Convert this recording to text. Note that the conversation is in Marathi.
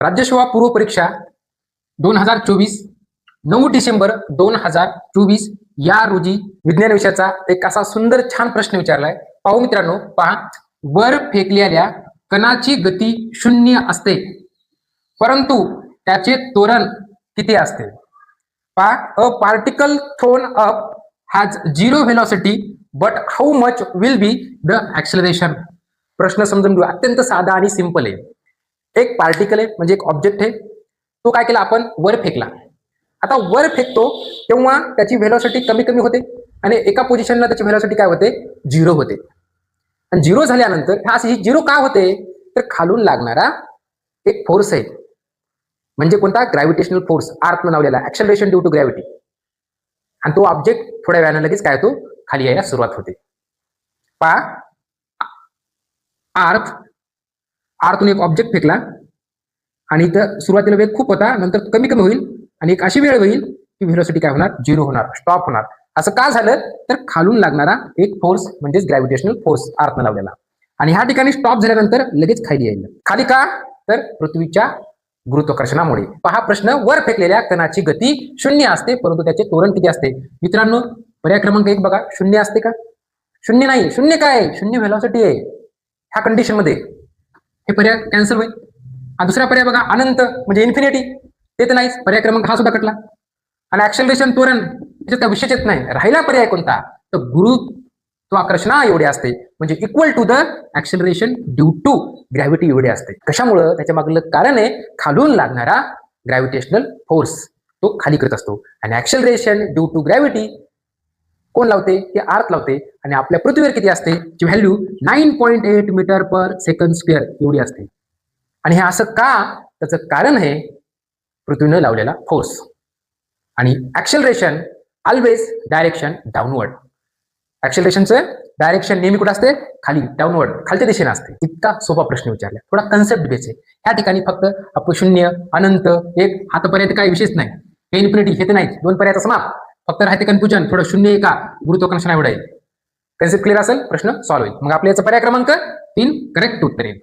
राज्यसेवा पूर्व परीक्षा 2024 9 डिसेंबर 2024 या रोजी विज्ञान विषयाचा एक असा सुंदर छान प्रश्न विचारलाय. पाहू मित्रांनो, पहा. वर फेकलेल्या कणाची गती 0 असते, परंतु त्याचे त्वरण किती असते? पहा, a particle throne up has 0 velocity but how much will be the acceleration. प्रश्न समजून घेऊ. अत्यंत साधा आणि सिंपल आहे. एक पार्टिकल आहे, म्हणजे एक ऑब्जेक्ट आहे. तो काय केला, आपण वर फेकला. आता वर फेकतो तेव्हा त्याची व्हेलॉसिटी कमी कमी होते आणि एका पोझिशनला त्याची व्हेलॉसिटी काय होते, 0 होते. आणि 0 झाल्यानंतर हा अशी 0 का होते, तर खालून लागणारा एक फोर्स आहे, म्हणजे कोणता, ग्रॅव्हिटेशनल फोर्स, आर्थ लावलेला, ऍक्सेलरेशन ड्यू टू ग्रॅव्हिटी. आणि तो ऑब्जेक्ट थोड्या वेळाने लगेच काय होतो, खाली यायला सुरुवात होते. पहा, आर्थून एक ऑब्जेक्ट फेकला आणि इथं सुरुवातीला वेग खूप होता, नंतर कमी कमी होईल आणि एक अशी वेळ होईल की व्हेलॉसिटी काय होणार, 0 होणार, स्टॉप होणार. असं का झालं, तर खालून लागणारा एक फोर्स म्हणजेच ग्रॅव्हिटेशनल फोर्स आर्थनं लावलेला. आणि ह्या ठिकाणी स्टॉप झाल्यानंतर लगेच खाली येईल. खाली का, तर पृथ्वीच्या गुरुत्वाकर्षणामुळे. पहा प्रश्न, वर फेकलेल्या कणाची गती 0 असते, परंतु त्याचे त्वरण किती असते? मित्रांनो, पर्याय क्रमांक 1 बघा, 0 असते का? 0 नाही. 0 काय आहे? 0 व्हेलॉसिटी आहे ह्या कंडिशन मध्ये. हे पर्याय कॅन्सल होईल. आणि दुसरा पर्याय बघा, अनंत म्हणजे इन्फिनिटी, ते तर नाहीच. पर्याय क्रमांक हा सुद्धा कटला. आणि ऍक्सेलरेशन त्वरण त्याच्यात काय विषयच नाही. राहिला पर्याय कोणता, तर गुरुत्वाकर्षणा एवढे असते, म्हणजे equal to the acceleration due to gravity एवढे असते. कशामुळं? त्याच्या मागलं कारण आहे, खालून लागणारा ग्रॅव्हिटेशनल फोर्स तो खाली करत असतो. आणि ऍक्सेलरेशन ड्यू टू ग्रॅव्हिटी कोण लावते, ते आर्थ लावते. आणि आपल्या पृथ्वीवर किती असते, ची व्हॅल्यू 9.8 मीटर पर सेकंड स्क्वेअर एवढी असते. आणि हे असं का, त्याचं कारण आहे पृथ्वीनं लावलेला फोर्स. आणि ऍक्सेलरेशन ऑलवेज डायरेक्शन डाऊनवर्ड. ऍक्सेलरेशनचं डायरेक्शन नेहमी कुठं असते, खाली, डाऊनवर्ड, खालच्या दिशेने असते. इतका सोपा प्रश्न विचारला, थोडा कन्सेप्ट बेस आहे. ह्या ठिकाणी फक्त आपण 0, अनंत, 1 हातापर्यंत काही विशेष नाही, हे इन्फिनिटी हे तर नाही, 2 पर्यायाचा समाप. फक्त राहते कन्फ्युजन, थोडं 0 का गुरुत्वाकर्षण एवढं आहे. कन्सेप्ट क्लिअर असेल, प्रश्न सॉल्व्ह होईल. मग आपल्या याचा पर्याय क्रमांक 3 करेक्ट उत्तर येईल.